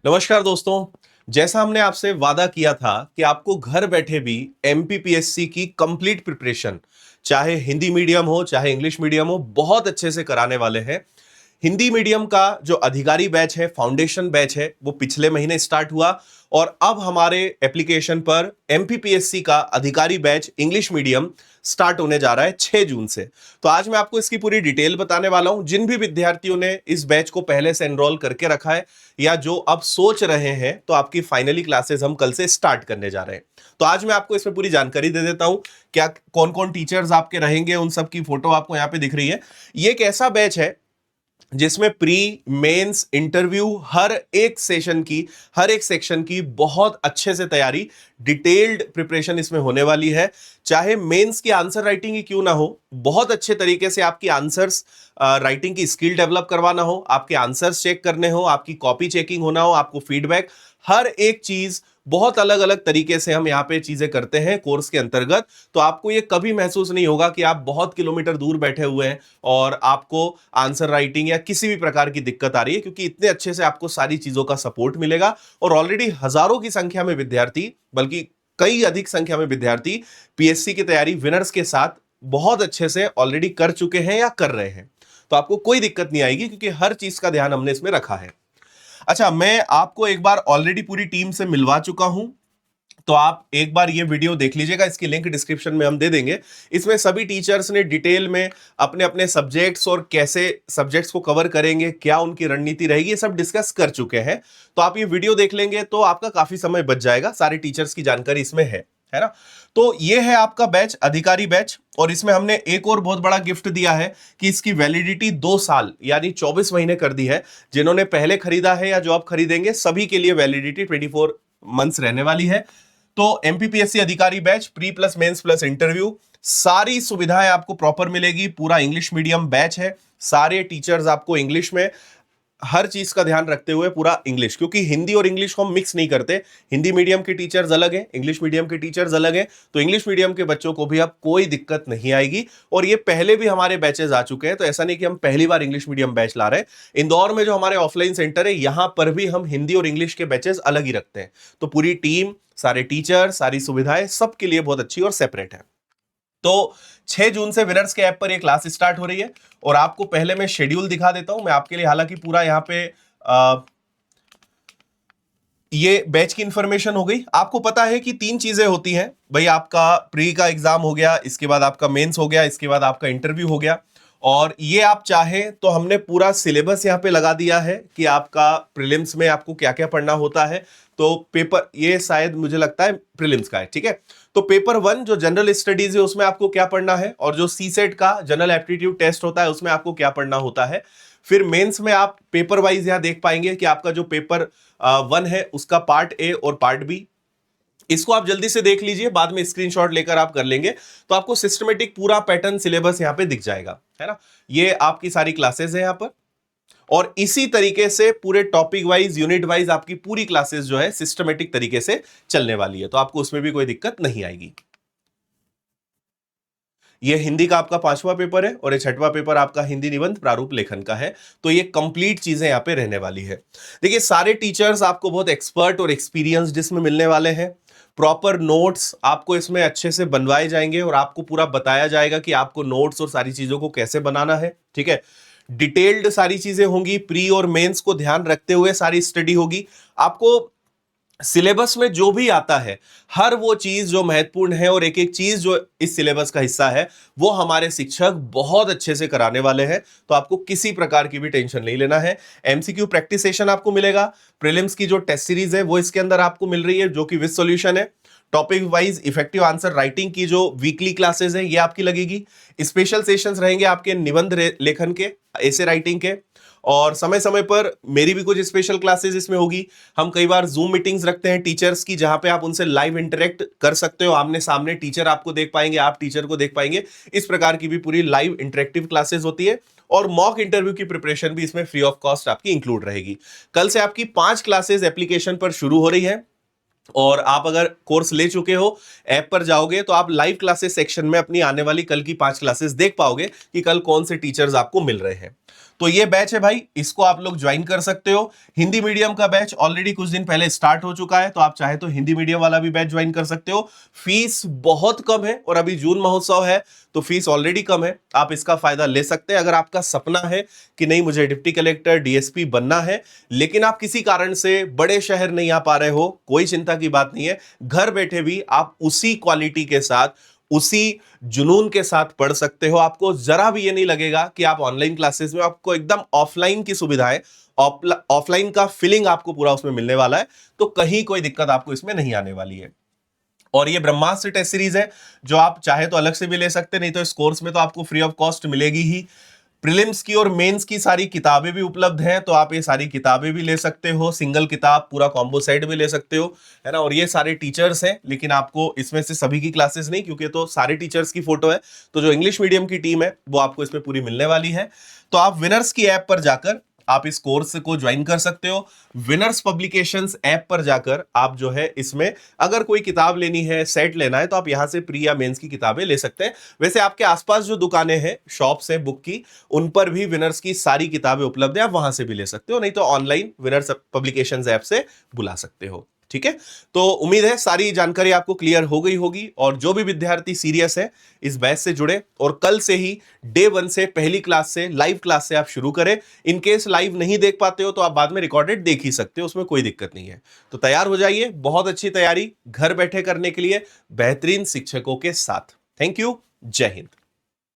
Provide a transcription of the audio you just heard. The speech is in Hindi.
नमस्कार दोस्तों। जैसा हमने आपसे वादा किया था कि आपको घर बैठे भी एमपीपीएससी की कंप्लीट प्रिपरेशन, चाहे हिंदी मीडियम हो चाहे इंग्लिश मीडियम हो, बहुत अच्छे से कराने वाले हैं। हिंदी मीडियम का जो अधिकारी बैच है, फाउंडेशन बैच है, वो पिछले महीने स्टार्ट हुआ और अब हमारे एप्लीकेशन पर एमपीपीएससी का अधिकारी बैच इंग्लिश मीडियम स्टार्ट होने जा रहा है 6 जून से। तो आज मैं आपको इसकी पूरी डिटेल बताने वाला हूं। जिन भी विद्यार्थियों ने इस बैच को पहले से एनरोल करके रखा है या जो अब सोच रहे हैं, तो आपकी फाइनली क्लासेस हम कल से स्टार्ट करने जा रहे हैं। तो आज मैं आपको इसमें पूरी जानकारी दे देता हूं। क्या कौन कौन टीचर्स आपके रहेंगे, उन सब की फोटो आपको यहां पे दिख रही है। ये एक ऐसा बैच है जिसमें प्री मेंस इंटरव्यू हर एक सेक्शन की बहुत अच्छे से तैयारी, डिटेल्ड प्रिपरेशन इसमें होने वाली है। चाहे मेंस की आंसर राइटिंग ही क्यों ना हो, बहुत अच्छे तरीके से आपकी आंसर्स राइटिंग की स्किल डेवलप करवाना हो, आपके आंसर्स चेक करने हो, आपकी कॉपी चेकिंग होना हो, आपको फीडबैक, हर एक चीज बहुत अलग अलग तरीके से हम यहां पे चीजें करते हैं कोर्स के अंतर्गत। तो आपको ये कभी महसूस नहीं होगा कि आप बहुत किलोमीटर दूर बैठे हुए हैं और आपको आंसर राइटिंग या किसी भी प्रकार की दिक्कत आ रही है, क्योंकि इतने अच्छे से आपको सारी चीजों का सपोर्ट मिलेगा। और ऑलरेडी हजारों की संख्या में विद्यार्थी, बल्कि कई अधिक संख्या में विद्यार्थी पीएससी की तैयारी विनर्स के साथ बहुत अच्छे से ऑलरेडी कर चुके हैं या कर रहे हैं। तो आपको कोई दिक्कत नहीं आएगी, क्योंकि हर चीज का ध्यान हमने इसमें रखा है। अच्छा, मैं आपको एक बार ऑलरेडी पूरी टीम से मिलवा चुका हूं, तो आप एक बार ये वीडियो देख लीजिएगा। इसकी लिंक डिस्क्रिप्शन में हम दे देंगे। इसमें सभी टीचर्स ने डिटेल में अपने अपने सब्जेक्ट्स और कैसे सब्जेक्ट्स को कवर करेंगे, क्या उनकी रणनीति रहेगी, ये सब डिस्कस कर चुके हैं। तो आप ये वीडियो देख लेंगे तो आपका काफी समय बच जाएगा। सारे टीचर्स की जानकारी इसमें है ना। तो ये है आपका बैच, अधिकारी बैच। और इसमें हमने एक और बहुत बड़ा गिफ्ट दिया है कि इसकी वैलिडिटी 2 साल यानी 24 महीने कर दी है। जिन्होंने पहले खरीदा है या जो आप खरीदेंगे, सभी के लिए वैलिडिटी 24 मंथ्स रहने वाली है। तो एमपीपीएससी अधिकारी batch, pre plus mains plus interview, सारी सुविधाएं आपको प्रॉपर मिलेगी। पूरा इंग्लिश मीडियम बैच है, सारे टीचर्स आपको इंग्लिश में, हर चीज का ध्यान रखते हुए पूरा इंग्लिश, क्योंकि हिंदी और इंग्लिश को हम मिक्स नहीं करते। हिंदी मीडियम के टीचर्स अलग हैं, इंग्लिश मीडियम के टीचर्स अलग हैं। तो इंग्लिश मीडियम के बच्चों को भी अब कोई दिक्कत नहीं आएगी। और ये पहले भी हमारे बैचेस आ चुके हैं, तो ऐसा नहीं कि हम पहली बार इंग्लिश मीडियम बैच ला रहे हैं। इंदौर में जो हमारे ऑफलाइन सेंटर है, यहां पर भी हम हिंदी और इंग्लिश के बैचेस अलग ही रखते हैं। तो पूरी टीम, सारे टीचर, सारी सुविधाएं सबके लिए बहुत अच्छी और सेपरेट है। तो 6 जून से विनर्स के ऐप पर ये क्लास स्टार्ट हो रही है। और आपको पहले मैं शेड्यूल दिखा देता हूं मैं आपके लिए। हालांकि पूरा यहां पे ये बैच की इंफॉर्मेशन हो गई। आपको पता है कि 3 चीजें होती हैं भाई। आपका प्री का एग्जाम हो गया, इसके बाद आपका मेंस हो गया, इसके बाद आपका इंटरव्यू हो गया। और ये आप चाहें तो हमने पूरा सिलेबस यहां पे लगा दिया है कि आपका प्रीलिम्स में आपको क्या क्या पढ़ना होता है। तो पेपर, ये शायद मुझे लगता है प्रीलिम्स का है, ठीक है। तो पेपर 1 जो जनरल स्टडीज है, उसमें आपको क्या पढ़ना है, और जो सीसेट का जनरल एप्टीट्यूड टेस्ट होता है, उसमें आपको क्या पढ़ना होता है। फिर मेंस में आप पेपर वाइज यहां देख पाएंगे कि आपका जो पेपर 1 है, उसका पार्ट ए और पार्ट बी, इसको आप जल्दी से देख लीजिए, बाद में स्क्रीनशॉट लेकर आप कर लेंगे। तो आपको सिस्टमेटिक पूरा पैटर्न सिलेबस यहां पे दिख जाएगा, है ना। ये आपकी सारी क्लासेस है यहां पर। और इसी तरीके से पूरे टॉपिक वाइज, यूनिट वाइज आपकी पूरी क्लासेस जो है सिस्टमेटिक तरीके से चलने वाली है। तो आपको उसमें भी कोई दिक्कत नहीं आएगी। ये हिंदी का आपका 5वां पेपर है और ये 6वां पेपर आपका हिंदी निबंध प्रारूप लेखन का है। तो ये कंप्लीट चीजें यहां पे रहने वाली है। देखिए, सारे टीचर्स आपको बहुत एक्सपर्ट और एक्सपीरियंस्ड इसमें मिलने वाले हैं। प्रॉपर नोट्स आपको इसमें अच्छे से बनवाए जाएंगे और आपको पूरा बताया जाएगा कि आपको नोट्स और सारी चीजों को कैसे बनाना है, ठीक है। डिटेल्ड सारी चीजें होंगी, प्री और मेंस को ध्यान रखते हुए सारी स्टडी होगी। आपको सिलेबस में जो भी आता है, हर वो चीज जो महत्वपूर्ण है और एक एक चीज जो इस सिलेबस का हिस्सा है, वो हमारे शिक्षक बहुत अच्छे से कराने वाले हैं। तो आपको किसी प्रकार की भी टेंशन नहीं लेना है। एमसीक्यू प्रैक्टिस सेशन आपको मिलेगा। प्रीलिम्स की जो टेस्ट सीरीज है वो इसके अंदर आपको मिल रही है, जो कि विद सॉल्यूशन है। Topic wise effective answer writing की जो वीकली क्लासेस है, ये आपकी लगेगी। स्पेशल सेशंस रहेंगे आपके निबंध लेखन के, ऐसे राइटिंग के। और समय समय पर मेरी भी कुछ स्पेशल क्लासेस इसमें होगी। हम कई बार जूम मीटिंग्स रखते हैं टीचर्स की, जहां पे आप उनसे लाइव इंटरेक्ट कर सकते हो, आमने सामने। टीचर आपको देख पाएंगे, आप टीचर को देख पाएंगे। इस प्रकार की भी पूरी लाइव इंटरेक्टिव क्लासेस होती है। और मॉक इंटरव्यू की प्रिपरेशन भी इसमें फ्री ऑफ कॉस्ट आपकी इंक्लूड रहेगी। कल से आपकी 5 क्लासेस एप्लीकेशन पर शुरू हो रही है। और आप अगर कोर्स ले चुके हो, ऐप पर जाओगे तो आप लाइव क्लासेस सेक्शन में अपनी आने वाली कल की 5 क्लासेस देख पाओगे कि कल कौन से टीचर्स आपको मिल रहे हैं। तो ये बैच है भाई, इसको आप लोग ज्वाइन कर सकते हो। हिंदी मीडियम का बैच ऑलरेडी कुछ दिन पहले स्टार्ट हो चुका है, तो आप चाहे तो हिंदी मीडियम वाला भी बैच ज्वाइन कर सकते हो। फीस बहुत कम है और अभी जून महोत्सव है तो फीस ऑलरेडी कम है, आप इसका फायदा ले सकते हैं। अगर आपका सपना है कि नहीं मुझे डिप्टी कलेक्टर डीएसपी बनना है, लेकिन आप किसी कारण से बड़े शहर नहीं आ पा रहे हो, कोई चिंता की बात नहीं है। घर बैठे भी आप उसी क्वालिटी के साथ, उसी जुनून के साथ पढ़ सकते हो। आपको जरा भी ये नहीं लगेगा कि आप ऑनलाइन क्लासेस में, आपको एकदम ऑफलाइन की सुविधाएं, ऑफलाइन का फीलिंग आपको पूरा उसमें मिलने वाला है। तो कहीं कोई दिक्कत आपको इसमें नहीं आने वाली है। और ये ब्रह्मास्त्र टेस्ट सीरीज है जो आप चाहे तो अलग से भी ले सकते हैं, नहीं तो इस कोर्स में तो आपको फ्री ऑफ कॉस्ट मिलेगी ही। प्रीलिम्स की और मेंस की सारी किताबें भी उपलब्ध हैं, तो आप ये सारी किताबें भी ले सकते हो, सिंगल किताब पूरा कॉम्बो सेट भी ले सकते हो, है ना। और ये सारे टीचर्स हैं, लेकिन आपको इसमें से सभी की क्लासेस नहीं, क्योंकि तो सारे टीचर्स की फोटो है। तो जो इंग्लिश मीडियम की टीम है वो आपको इसमें पूरी मिलने वाली है। तो आप विनर्स की ऐप पर जाकर आप इस कोर्स को ज्वाइन कर सकते हो। विनर्स पब्लिकेशंस ऐप पर जाकर आप जो है इसमें अगर कोई किताब लेनी है, सेट लेना है, तो आप यहां से प्री या मेंस की किताबें ले सकते हैं। वैसे आपके आसपास जो दुकानें हैं, शॉप्स हैं बुक की, उन पर भी विनर्स की सारी किताबें उपलब्ध है, आप वहां से भी ले सकते हो, नहीं तो ऑनलाइन विनर्स पब्लिकेशंस ऐप से बुला सकते हो। ठीक है, तो उम्मीद है सारी जानकारी आपको क्लियर हो गई होगी। और जो भी विद्यार्थी सीरियस है इस बैच से जुड़े, और कल से ही डे 1 से पहली क्लास से, लाइव क्लास से आप शुरू करें। इन केस लाइव नहीं देख पाते हो तो आप बाद में रिकॉर्डेड देख ही सकते हो, उसमें कोई दिक्कत नहीं है। तो तैयार हो जाइए, बहुत अच्छी तैयारी घर बैठे करने के लिए बेहतरीन शिक्षकों के साथ। थैंक यू, जय हिंद।